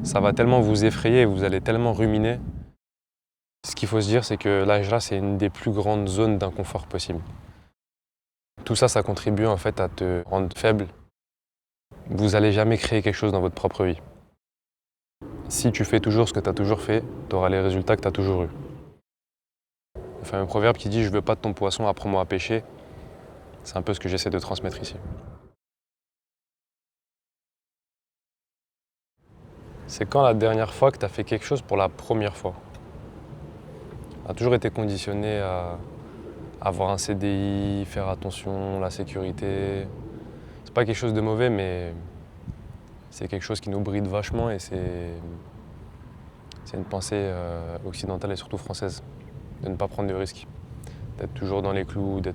ça va tellement vous effrayer et vous allez tellement ruminer. Ce qu'il faut se dire, c'est que l'âge là, c'est une des plus grandes zones d'inconfort possible. Tout ça, ça contribue en fait à te rendre faible. Vous n'allez jamais créer quelque chose dans votre propre vie. Si tu fais toujours ce que tu as toujours fait, tu auras les résultats que tu as toujours eus. Il y a un fameux proverbe qui dit « Je veux pas de ton poisson, apprends-moi à pêcher ». C'est un peu ce que j'essaie de transmettre ici. C'est quand la dernière fois que tu as fait quelque chose pour la première fois? On a toujours été conditionné à avoir un CDI, faire attention, la sécurité. C'est pas quelque chose de mauvais, mais c'est quelque chose qui nous bride vachement et c'est une pensée occidentale et surtout française, de ne pas prendre de risques, d'être toujours dans les clous, de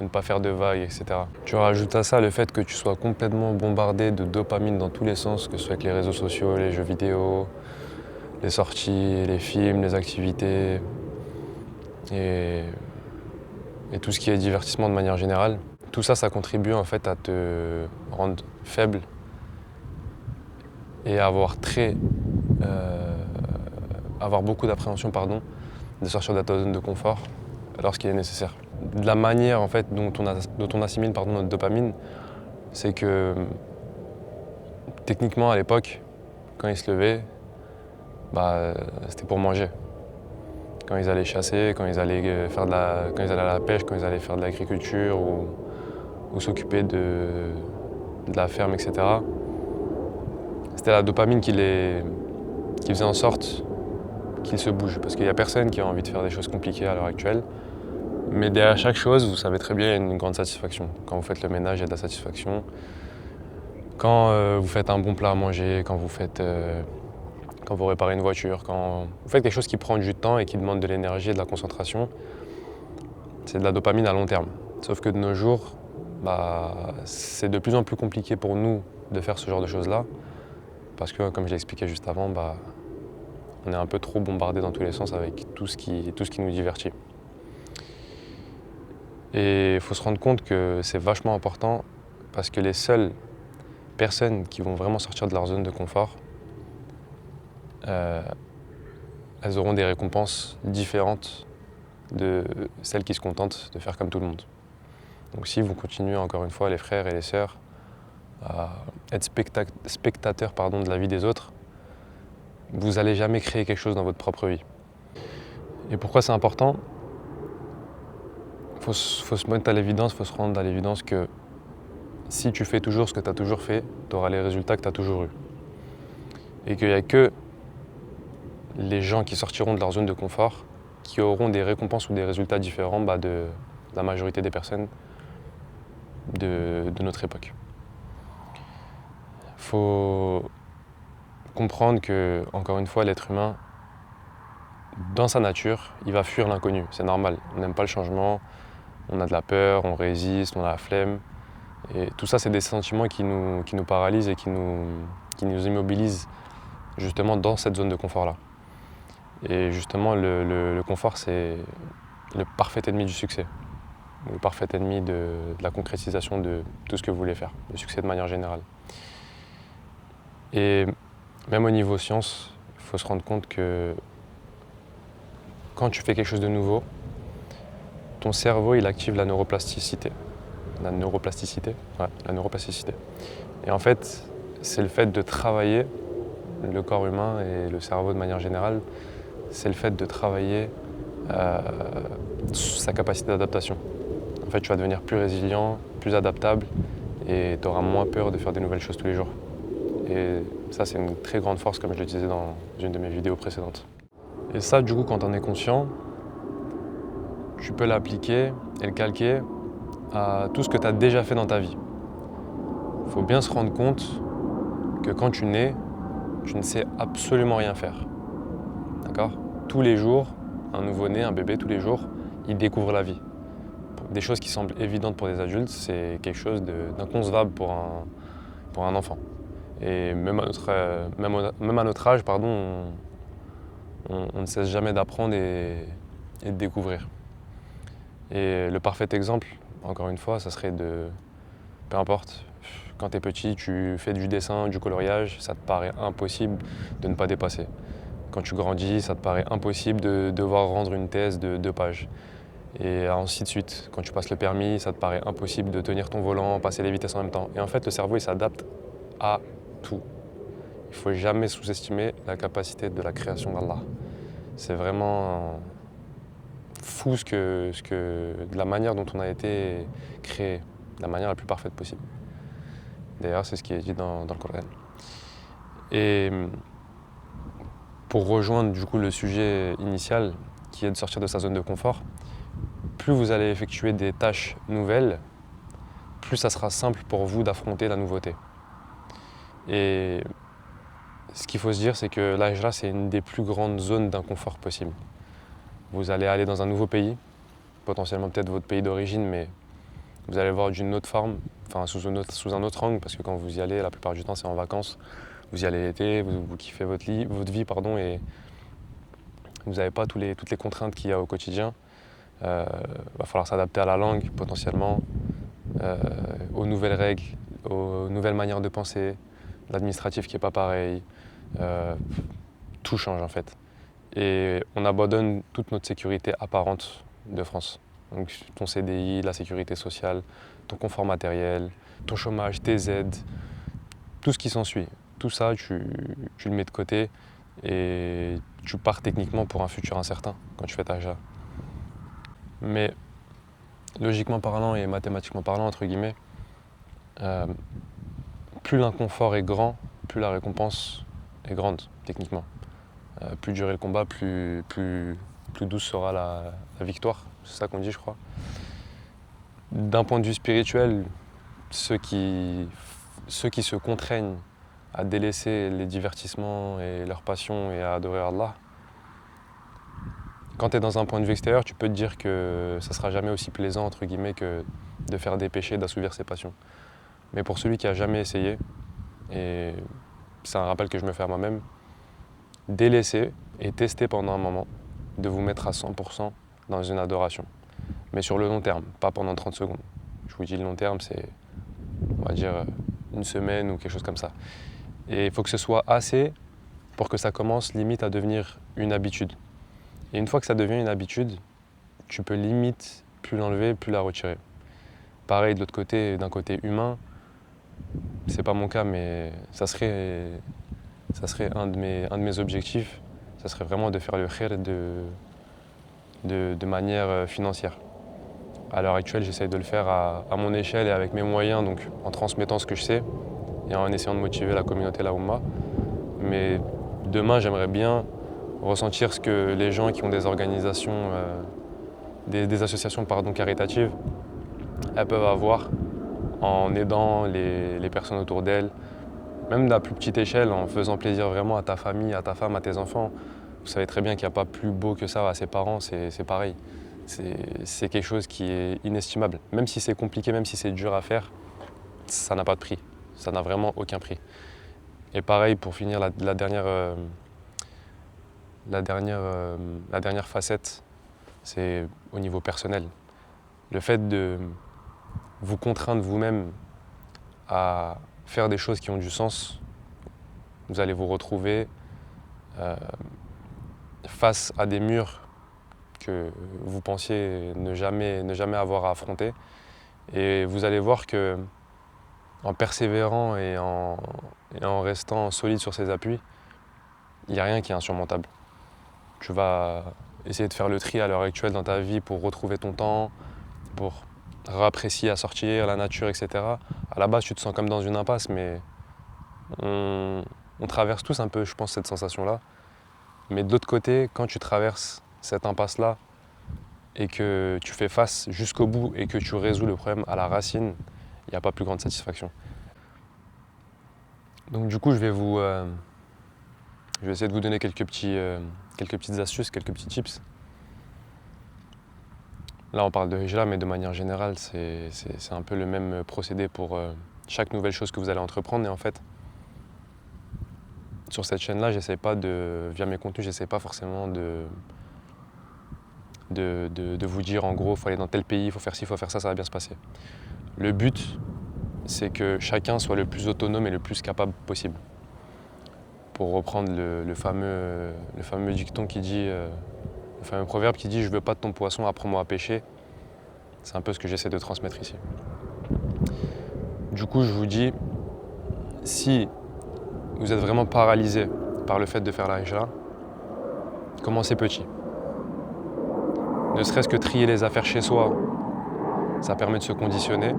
ne pas faire de vagues, etc. Tu rajoutes à ça le fait que tu sois complètement bombardé de dopamine dans tous les sens, que ce soit avec les réseaux sociaux, les jeux vidéo, les sorties, les films, les activités et tout ce qui est divertissement de manière générale. Tout ça, ça contribue en fait à te rendre faible et à avoir beaucoup d'appréhension, de sortir de ta zone de confort lorsqu'il est nécessaire. De la manière en fait dont on assimile notre dopamine, c'est que techniquement à l'époque, quand ils se levaient, c'était pour manger. Quand ils allaient chasser, quand ils allaient à la pêche, quand ils allaient faire de l'agriculture ou s'occuper de la ferme, etc. C'était la dopamine qui faisait en sorte qu'ils se bougent. Parce qu'il n'y a personne qui a envie de faire des choses compliquées à l'heure actuelle. Mais derrière chaque chose, vous savez très bien, il y a une grande satisfaction. Quand vous faites le ménage, il y a de la satisfaction. Quand vous faites un bon plat à manger, quand vous réparez une voiture, quand vous faites quelque chose qui prend du temps et qui demande de l'énergie et de la concentration, c'est de la dopamine à long terme. Sauf que de nos jours, c'est de plus en plus compliqué pour nous de faire ce genre de choses-là. Parce que, comme je l'ai expliqué juste avant, on est un peu trop bombardé dans tous les sens avec tout ce qui nous divertit. Et il faut se rendre compte que c'est vachement important parce que les seules personnes qui vont vraiment sortir de leur zone de confort, elles auront des récompenses différentes de celles qui se contentent de faire comme tout le monde. Donc si vous continuez encore une fois, les frères et les sœurs, à être spectateurs de la vie des autres, vous n'allez jamais créer quelque chose dans votre propre vie. Et pourquoi c'est important? Faut se mettre à l'évidence, faut se rendre à l'évidence que si tu fais toujours ce que tu as toujours fait, tu auras les résultats que tu as toujours eus. Et qu'il n'y a que les gens qui sortiront de leur zone de confort qui auront des récompenses ou des résultats différents de la majorité des personnes de notre époque. Il faut comprendre que, encore une fois, l'être humain, dans sa nature, il va fuir l'inconnu. C'est normal. On n'aime pas le changement, on a de la peur, on résiste, on a la flemme. Et tout ça, c'est des sentiments qui nous paralysent et qui nous immobilisent justement dans cette zone de confort-là. Et justement, le confort, c'est le parfait ennemi du succès. Le parfait ennemi de la concrétisation de tout ce que vous voulez faire, le succès de manière générale. Et même au niveau science, il faut se rendre compte que quand tu fais quelque chose de nouveau, ton cerveau, il active la neuroplasticité. La neuroplasticité. Et en fait, c'est le fait de travailler le corps humain et le cerveau de manière générale, c'est le fait de travailler sa capacité d'adaptation. En fait, tu vas devenir plus résilient, plus adaptable et tu auras moins peur de faire des nouvelles choses tous les jours. Et ça, c'est une très grande force, comme je le disais dans une de mes vidéos précédentes. Et ça, du coup, quand tu en es conscient, tu peux l'appliquer et le calquer à tout ce que tu as déjà fait dans ta vie. Il faut bien se rendre compte que quand tu nais, tu ne sais absolument rien faire. D'accord? Tous les jours, un nouveau-né, un bébé, tous les jours, il découvre la vie. Des choses qui semblent évidentes pour des adultes, c'est quelque chose d'inconcevable pour un enfant. Et même à notre âge, on ne cesse jamais d'apprendre et de découvrir. Et le parfait exemple, encore une fois, ça serait peu importe, Quand tu es petit, tu fais du dessin, du coloriage, ça te paraît impossible de ne pas dépasser. Quand tu grandis, ça te paraît impossible de devoir rendre une thèse de 2 pages. Et ainsi de suite. Quand tu passes le permis, ça te paraît impossible de tenir ton volant, passer les vitesses en même temps. Et en fait, le cerveau, il s'adapte à tout. Il ne faut jamais sous-estimer la capacité de la création d'Allah. C'est vraiment fou de la manière dont on a été créé, de la manière la plus parfaite possible. D'ailleurs, c'est ce qui est dit dans le Coran. Et pour rejoindre du coup le sujet initial, qui est de sortir de sa zone de confort, plus vous allez effectuer des tâches nouvelles, plus ça sera simple pour vous d'affronter la nouveauté. Et ce qu'il faut se dire, c'est que la hijra, c'est une des plus grandes zones d'inconfort possible. Vous allez aller dans un nouveau pays, potentiellement peut-être votre pays d'origine, mais vous allez le voir d'une autre forme, enfin sous un autre angle, parce que quand vous y allez, la plupart du temps, c'est en vacances. Vous y allez l'été, vous kiffez votre vie, et vous n'avez pas toutes les contraintes qu'il y a au quotidien. Va falloir s'adapter à la langue, potentiellement, aux nouvelles règles, aux nouvelles manières de penser, l'administratif qui n'est pas pareil. Tout change en fait. Et on abandonne toute notre sécurité apparente de France. Donc ton CDI, la sécurité sociale, ton confort matériel, ton chômage, tes aides, tout ce qui s'ensuit. Tout ça, tu le mets de côté et tu pars techniquement pour un futur incertain quand tu fais ta hijra. Mais logiquement parlant et mathématiquement parlant, entre guillemets, plus l'inconfort est grand, plus la récompense est grande, techniquement. Plus durer le combat, plus douce sera la victoire. C'est ça qu'on dit, je crois. D'un point de vue spirituel, ceux qui se contraignent à délaisser les divertissements et leurs passions et à adorer Allah, quand tu es dans un point de vue extérieur, tu peux te dire que ça ne sera jamais aussi plaisant, entre guillemets, que de faire des péchés, d'assouvir ses passions. Mais pour celui qui n'a jamais essayé, et c'est un rappel que je me fais à moi-même, délaissez et testez pendant un moment de vous mettre à 100% dans une adoration. Mais sur le long terme, pas pendant 30 secondes. Je vous dis le long terme, c'est, on va dire, une semaine ou quelque chose comme ça. Et il faut que ce soit assez pour que ça commence limite à devenir une habitude. Et une fois que ça devient une habitude, tu peux limite plus l'enlever, plus la retirer. Pareil de l'autre côté, d'un côté humain, c'est pas mon cas, mais ça serait un de mes objectifs, ça serait vraiment de faire le khair de manière financière. À l'heure actuelle, j'essaye de le faire à mon échelle et avec mes moyens, donc en transmettant ce que je sais et en essayant de motiver la communauté, la Oumma. Mais demain, j'aimerais bien ressentir ce que les gens qui ont des organisations, des associations caritatives, elles peuvent avoir en aidant les personnes autour d'elles, même à plus petite échelle, en faisant plaisir vraiment à ta famille, à ta femme, à tes enfants. Vous savez très bien qu'il n'y a pas plus beau que ça à ses parents, c'est pareil. C'est quelque chose qui est inestimable. Même si c'est compliqué, même si c'est dur à faire, ça n'a pas de prix. Ça n'a vraiment aucun prix. Et pareil, pour finir, la dernière facette, c'est au niveau personnel. Le fait de vous contraindre vous-même à faire des choses qui ont du sens, vous allez vous retrouver face à des murs que vous pensiez ne jamais avoir à affronter. Et vous allez voir que en persévérant et en restant solide sur ses appuis, il n'y a rien qui est insurmontable. Tu vas essayer de faire le tri à l'heure actuelle dans ta vie pour retrouver ton temps, pour réapprécier à sortir, la nature, etc. À la base, tu te sens comme dans une impasse, mais on traverse tous un peu, je pense, cette sensation-là. Mais de l'autre côté, quand tu traverses cette impasse-là et que tu fais face jusqu'au bout et que tu résous le problème à la racine, il n'y a pas plus grande satisfaction. Donc du coup, je vais essayer de vous donner quelques petites astuces, quelques petits tips. Là, on parle de hijra, mais de manière générale, c'est un peu le même procédé pour chaque nouvelle chose que vous allez entreprendre. Et en fait, sur cette chaîne-là, via mes contenus, j'essaie pas forcément de vous dire en gros, il faut aller dans tel pays, il faut faire ci, il faut faire ça, ça va bien se passer. Le but, c'est que chacun soit le plus autonome et le plus capable possible. Pour reprendre le fameux dicton qui dit, le fameux proverbe qui dit « Je veux pas de ton poisson, apprends-moi à pêcher », c'est un peu ce que j'essaie de transmettre ici. Du coup, je vous dis, si vous êtes vraiment paralysé par le fait de faire la hijra, commencez petit. Ne serait-ce que trier les affaires chez soi, ça permet de se conditionner.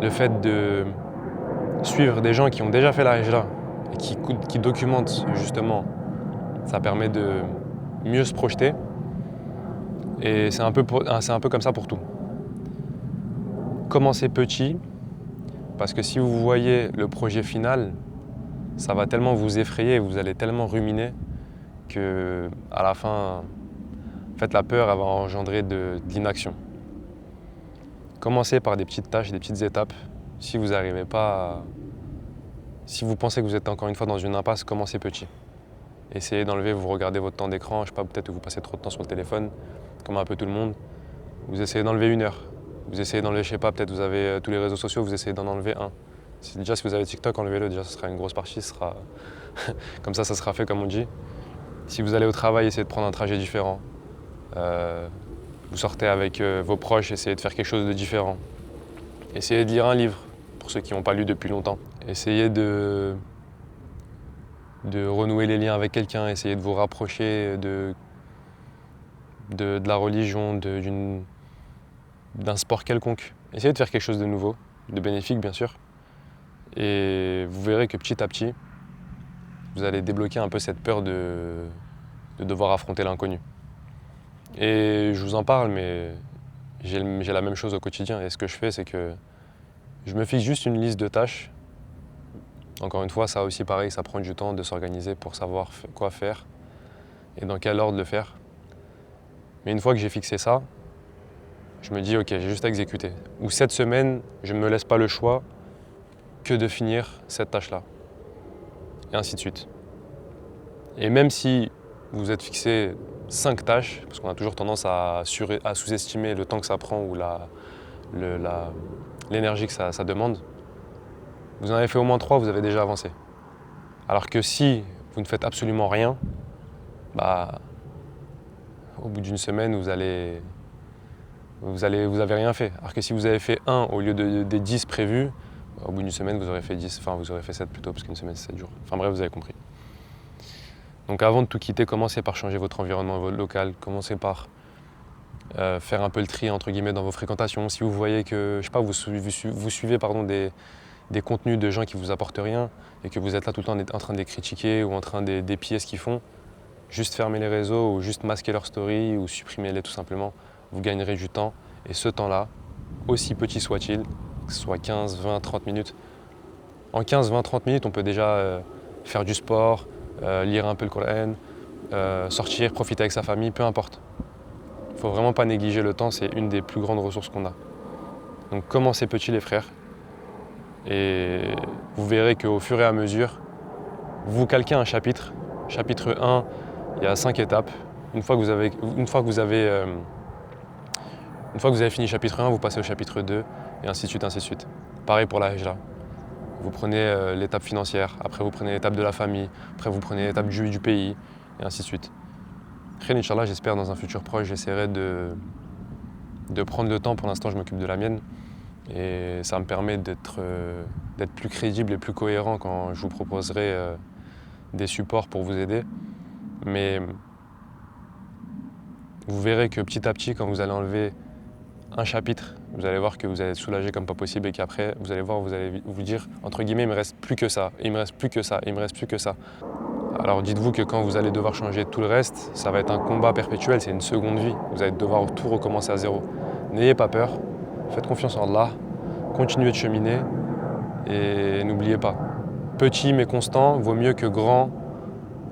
Le fait de suivre des gens qui ont déjà fait la hijra et qui documentent justement, ça permet de mieux se projeter. Et c'est un peu comme ça pour tout. Commencez petit, parce que si vous voyez le projet final, ça va tellement vous effrayer, vous allez tellement ruminer que à la fin, en fait, la peur elle va engendrer de l'inaction. Commencez par des petites tâches, des petites étapes. Si vous n'arrivez pas Si vous pensez que vous êtes encore une fois dans une impasse, commencez petit. Essayez d'enlever, vous regardez votre temps d'écran, je sais pas, peut-être que vous passez trop de temps sur le téléphone, comme un peu tout le monde. Vous essayez d'enlever 1 heure. Vous essayez d'enlever, je sais pas, peut-être vous avez tous les réseaux sociaux, vous essayez d'en enlever un. Déjà, si vous avez TikTok, enlevez-le, déjà, ce sera une grosse partie, ce sera comme ça sera fait, comme on dit. Si vous allez au travail, essayez de prendre un trajet différent. Vous sortez avec vos proches, essayez de faire quelque chose de différent. Essayez de lire un livre, pour ceux qui n'ont pas lu depuis longtemps. Essayez de renouer les liens avec quelqu'un, essayez de vous rapprocher de la religion, d'un sport quelconque. Essayez de faire quelque chose de nouveau, de bénéfique bien sûr. Et vous verrez que petit à petit, vous allez débloquer un peu cette peur de devoir affronter l'inconnu. Et je vous en parle, mais j'ai la même chose au quotidien. Et ce que je fais, c'est que je me fixe juste une liste de tâches. Encore une fois, ça aussi pareil, ça prend du temps de s'organiser pour savoir quoi faire et dans quel ordre le faire. Mais une fois que j'ai fixé ça, je me dis ok, j'ai juste à exécuter. Ou cette semaine, je ne me laisse pas le choix que de finir cette tâche-là. Et ainsi de suite. Et même si vous êtes fixé 5 tâches, parce qu'on a toujours tendance à sous-estimer le temps que ça prend ou l'énergie que ça demande, vous en avez fait au moins 3, vous avez déjà avancé. Alors que si vous ne faites absolument rien, au bout d'une semaine, vous avez rien fait. Alors que si vous avez fait 1 au lieu des 10 prévus, au bout d'une semaine, vous aurez fait 10, enfin vous aurez fait 7 plutôt, parce qu'une semaine c'est 7 jours. Enfin bref, vous avez compris. Donc avant de tout quitter, commencez par changer votre environnement local, commencez par faire un peu le tri entre guillemets dans vos fréquentations. Si vous voyez que, je sais pas, vous suivez des contenus de gens qui vous apportent rien et que vous êtes là tout le temps en train de les critiquer ou en train d'épier ce qu'ils font, juste fermez les réseaux ou juste masquez leurs stories ou supprimez-les tout simplement. Vous gagnerez du temps et ce temps-là, aussi petit soit-il, que ce soit 15, 20, 30 minutes, en 15, 20, 30 minutes, on peut déjà faire du sport, lire un peu le Coran, sortir, profiter avec sa famille, peu importe. Il ne faut vraiment pas négliger le temps, c'est une des plus grandes ressources qu'on a. Donc commencez petit les frères et vous verrez qu'au fur et à mesure, vous calquez un chapitre. Chapitre 1, il y a 5 étapes. Une fois que vous avez fini chapitre 1, vous passez au chapitre 2 et ainsi de suite, ainsi de suite. Pareil pour la hijra. Vous prenez l'étape financière, après vous prenez l'étape de la famille, après vous prenez l'étape du pays, et ainsi de suite. Khair, Inch'Allah, j'espère dans un futur proche, j'essaierai de prendre le temps. Pour l'instant, je m'occupe de la mienne. Et ça me permet d'être plus crédible et plus cohérent quand je vous proposerai des supports pour vous aider. Mais vous verrez que petit à petit, quand vous allez enlever un chapitre, vous allez voir que vous allez être soulagé comme pas possible et qu'après, vous allez voir, vous allez vous dire, entre guillemets, il me reste plus que ça, il me reste plus que ça, il me reste plus que ça. Alors dites-vous que quand vous allez devoir changer tout le reste, ça va être un combat perpétuel, c'est une seconde vie. Vous allez devoir tout recommencer à zéro. N'ayez pas peur, faites confiance en Allah, continuez de cheminer et n'oubliez pas, petit mais constant vaut mieux que grand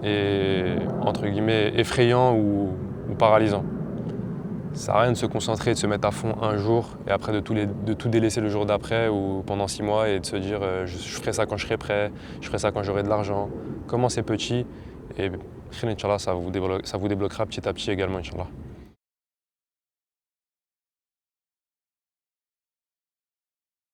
et, entre guillemets, effrayant ou paralysant. Ça sert à rien de se concentrer, de se mettre à fond un jour et après de tout délaisser le jour d'après ou pendant 6 mois et de se dire je ferai ça quand je serai prêt, je ferai ça quand j'aurai de l'argent. Commencez petit et Inch'Allah, ça vous débloquera petit à petit également, Inch'Allah.